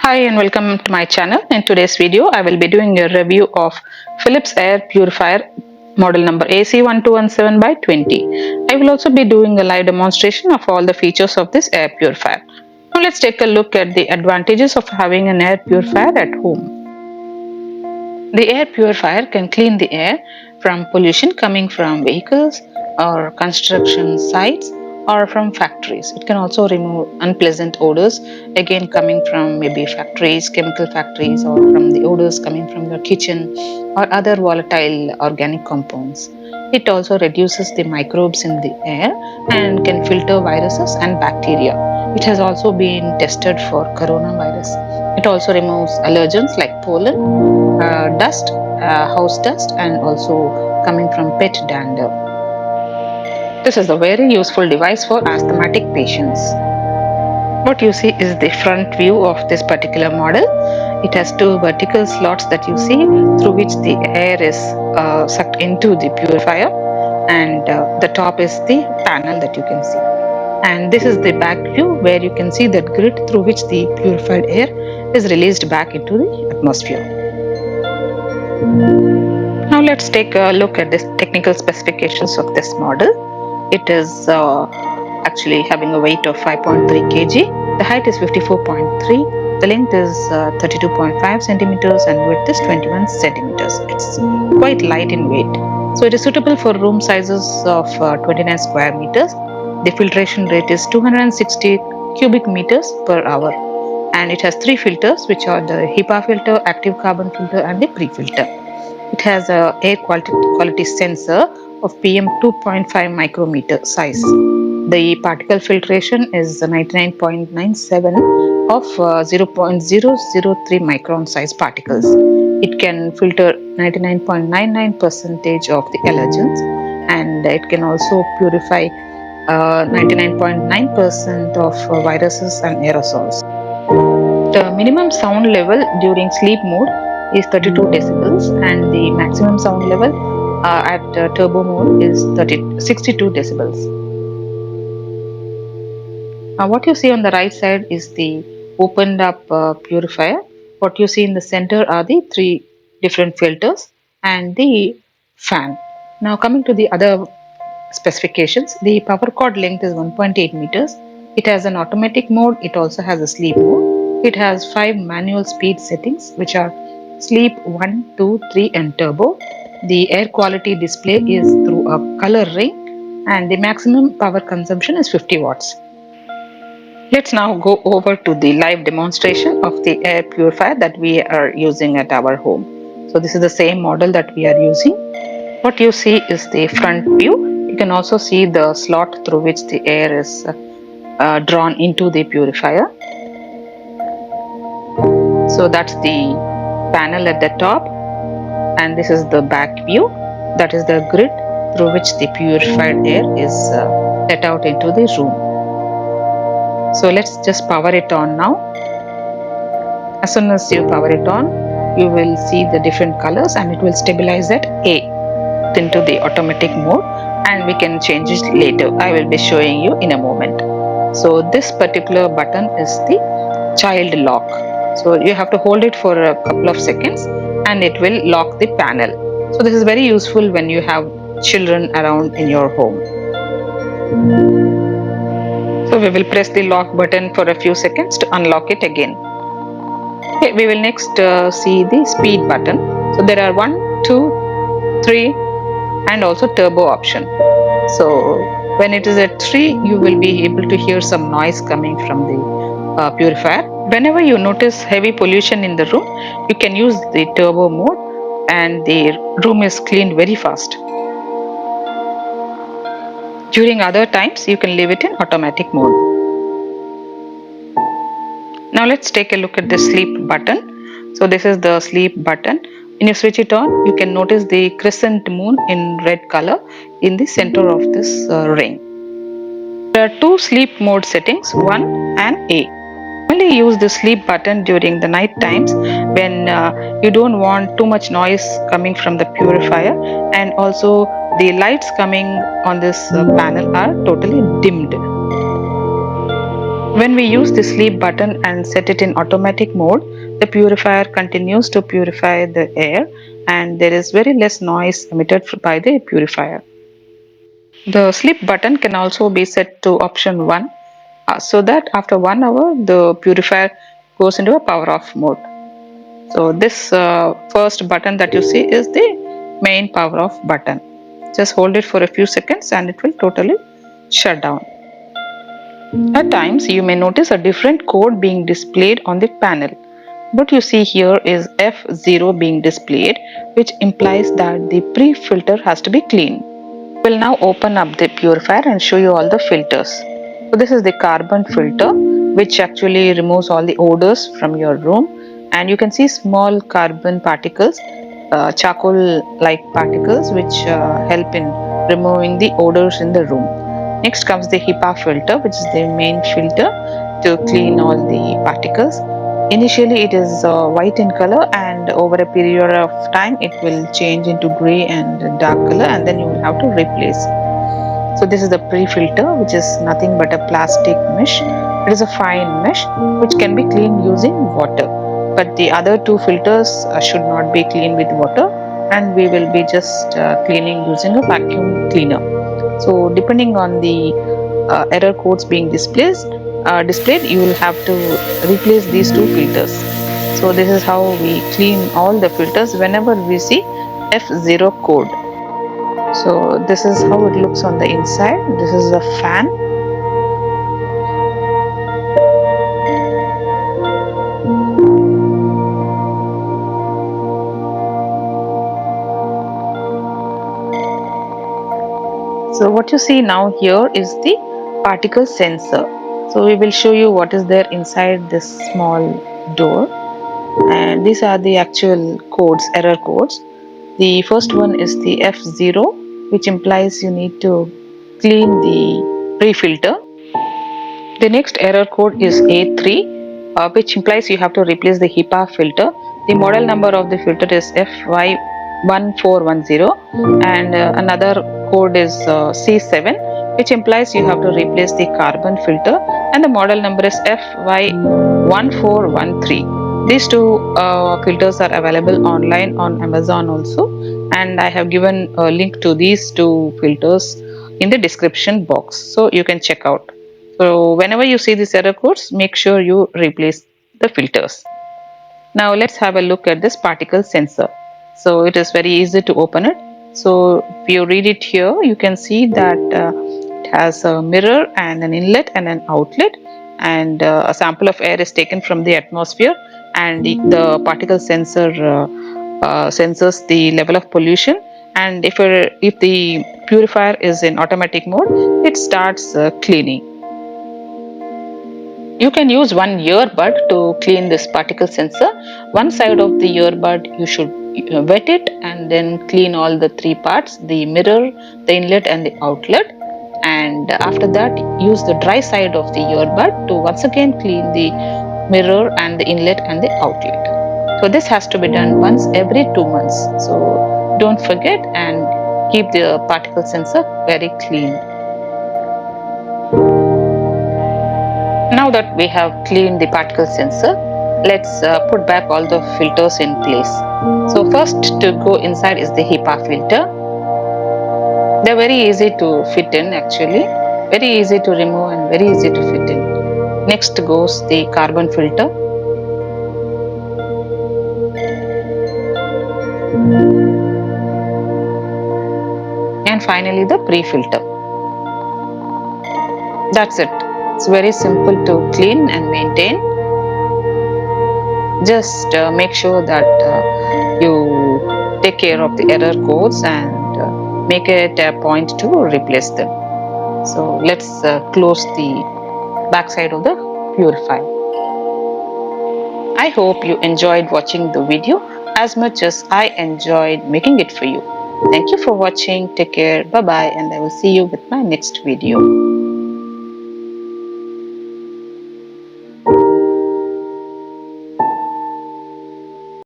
Hi and welcome to my channel. In today's video, I will be doing a review of Philips Air Purifier model number AC1217 by 20. I will also be doing a live demonstration of all the features of this air purifier. Now let's take a look at the advantages of having an air purifier at home. The air purifier can clean the air from pollution coming from vehicles or construction sites or from factories. It can also remove unpleasant odors, again coming from maybe factories, chemical factories, or from the odors coming from your kitchen or other volatile organic compounds. It also reduces the microbes in the air and can filter viruses and bacteria. It has also been tested for coronavirus. It also removes allergens like pollen, dust, house dust, and also coming from pet dander. This is a very useful device for asthmatic patients. What you see is the front view of this particular model. It has two vertical slots that you see through which the air is sucked into the purifier, and the top is the panel that you can see. And this is the back view where you can see that grid through which the purified air is released back into the atmosphere. Now let's take a look at the technical specifications of this model. It is actually having a weight of 5.3 kg. The height is 54.3. The length is 32.5 centimeters and width is 21 centimeters. It's quite light in weight. So it is suitable for room sizes of 29 square meters. The filtration rate is 260 cubic meters per hour. And it has three filters, which are the HEPA filter, active carbon filter, and the pre-filter. It has a air quality sensor of PM 2.5 micrometer size. The particle filtration is 99.97 of 0.003 micron size particles. It can filter 99.99% of the allergens, and it can also purify 99.9% of viruses and aerosols. The minimum sound level during sleep mode is 32 decibels, and the maximum sound level at turbo mode is 62 decibels. Now what you see on the right side is the opened up purifier. What you see in the center are the three different filters and the fan. Now coming to the other specifications, the power cord length is 1.8 meters. It has an automatic mode. It also has a sleep mode. It has 5 manual speed settings, which are sleep 1, 2, 3 and turbo. The air quality display is through a color ring, and the maximum power consumption is 50 watts. Let's now go over to the live demonstration of the air purifier that we are using at our home. So this is the same model that we are using. What you see is the front view. You can also see the slot through which the air is drawn into the purifier. So that's the panel at the top, and this is the back view. That is the grid through which the purified air is let out into the room. So let's just power it on now. As soon as you power it on, you will see the different colors, and it will stabilize at A into the automatic mode, and we can change it later. I will be showing you in a moment. So this particular button is the child lock. So you have to hold it for a couple of seconds and it will lock the panel. So this is very useful when you have children around in your home. So we will press the lock button for a few seconds to unlock it again. Okay, we will next see the speed button. So there are 1, 2, 3 and also turbo option. So when it is at 3, you will be able to hear some noise coming from the purifier. Whenever you notice heavy pollution in the room, you can use the turbo mode and the room is cleaned very fast. During other times, you can leave it in automatic mode. Now let's take a look at the sleep button. So this is the sleep button. When you switch it on, you can notice the crescent moon in red color in the center of this ring. There are two sleep mode settings, 1 and A. Only use the sleep button during the night times when you don't want too much noise coming from the purifier, and also the lights coming on this panel are totally dimmed. When we use the sleep button and set it in automatic mode, the purifier continues to purify the air and there is very less noise emitted by the purifier. The sleep button can also be set to option 1 so that after 1 hour the purifier goes into a power off mode. So this first button that you see is the main power off button. Just hold it for a few seconds and it will totally shut down. At times you may notice a different code being displayed on the panel. What you see here is F0 being displayed, which implies that the pre-filter has to be cleaned. We'll now open up the purifier and show you all the filters. So this is the carbon filter, which actually removes all the odors from your room, and you can see small carbon particles, charcoal like particles, which help in removing the odors in the room. Next comes the HEPA filter, which is the main filter to clean all the particles. Initially it is white in color, and over a period of time it will change into grey and dark color, and then you will have to replace. So this is the pre-filter, which is nothing but a plastic mesh. It is a fine mesh which can be cleaned using water, but the other two filters should not be cleaned with water, and we will be just cleaning using a vacuum cleaner. So depending on the error codes being displayed, you will have to replace these two filters. So this is how we clean all the filters whenever we see F0 code. So this is how it looks on the inside. This is a fan. So what you see now here is the particle sensor. So we will show you what is there inside this small door, and these are the actual codes, error codes. The first one is the F0, which implies you need to clean the pre-filter. The next error code is A3, which implies you have to replace the HEPA filter. The model number of the filter is FY1410, and another code is C7, which implies you have to replace the carbon filter, and the model number is FY1413. These two filters are available online on Amazon also, and I have given a link to these two filters in the description box, so you can check out. So whenever you see these error codes, make sure you replace the filters. Now let's have a look at this particle sensor. So it is very easy to open it. So if you read it here, you can see that it has a mirror and an inlet and an outlet, and a sample of air is taken from the atmosphere, and the particle sensor sensors the level of pollution, and if the purifier is in automatic mode, it starts cleaning. You can use one earbud to clean this particle sensor. One side of the earbud you should wet it and then clean all the three parts, the mirror, the inlet and the outlet. And after that use the dry side of the earbud to once again clean the mirror and the inlet and the outlet. So this has to be done once every 2 months. So don't forget and keep the particle sensor very clean. Now that we have cleaned the particle sensor, let's put back all the filters in place. So first to go inside is the HEPA filter. They're very easy to fit in actually, very easy to remove and very easy to fit in. Next goes the carbon filter. And finally the pre-filter. That's it. It's very simple to clean and maintain. Just make sure that you take care of the error codes and make it a point to replace them. So let's close the back side of the purifier. I hope you enjoyed watching the video as much as I enjoyed making it for you. Thank you for watching. Take care. Bye bye, and I will see you with my next video.